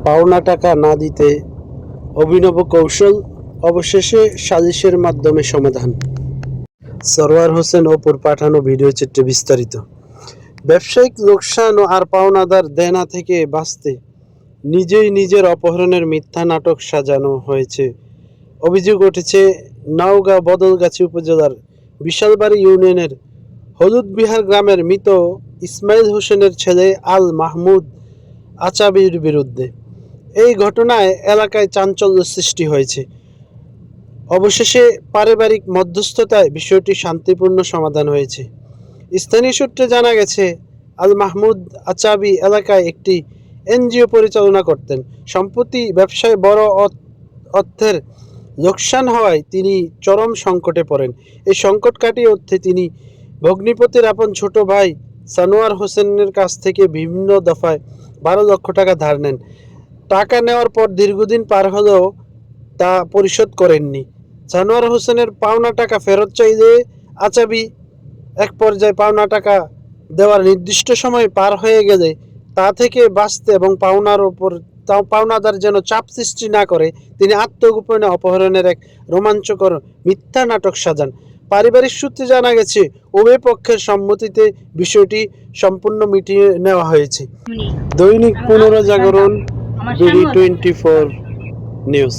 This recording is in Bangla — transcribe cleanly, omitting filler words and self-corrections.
পাওনা টাকা না দিতে অভিনব কৌশল, অবশেষে সালিশের মাধ্যমে সমাধান। সরওয়ার হোসেন অপুর পাঠানো ভিডিও চিত্রে বিস্তারিত। ব্যবসায়িক লোকসান আর পাওনাদার দেনা থেকে বাঁচতে নিজেই নিজের অপহরণের মিথ্যা নাটক সাজানো হয়েছে। অভিযোগ উঠেছে নওগাঁ বদলগাছি উপজেলার বিশালবাড়ি ইউনিয়নের হলুদবিহার গ্রামের মৃত ইসমাইল হোসেনের ছেলে আল মাহমুদ আচাবির বিরুদ্ধে। এই ঘটনায় এলাকায় চাঞ্চল্য সৃষ্টি হয়েছে। অবশেষে পারিবারিক মধ্যস্থতায় বিষয়টি শান্তিপূর্ণ সমাধান হয়েছে। স্থানীয় সূত্রে জানা গেছে, আল মাহমুদ আচাবি এলাকায় একটি এনজিও পরিচালনা করতেন। সম্প্রতি ব্যবসায় বড় অর্থের লোকসান হওয়ায় তিনি চরম সংকটে পড়েন। এই সংকট কাটিয়ে উঠতে তিনি ভগ্নিপতির আপন ছোট ভাই সানোয়ার হোসেনের কাছ থেকে বিভিন্ন দফায় 12 লক্ষ টাকা ধার নেন। টাকা নেওয়ার পর দীর্ঘদিন পার হলেও তা পরিশোধ করেননি। সানোয়ার হোসেনের পাওনা টাকা ফেরত চাইলে আচাবি এক পর্যায়ে পাওনা টাকা দেওয়ার নির্দিষ্ট সময় পার হয়ে গেলে তা থেকে বাঁচতে এবং পাওনাদার যেন চাপ সৃষ্টি না করে তিনি আত্মগোপনে অপহরণের এক রোমাঞ্চকর মিথ্যা নাটক সাজান। পারিবারিক সূত্রে জানা গেছে, উভয় পক্ষের সম্মতিতে বিষয়টি সম্পূর্ণ মিটিয়ে নেওয়া হয়েছে। দৈনিক পুনর্জাগরণ, বিডি 24 নিউজ।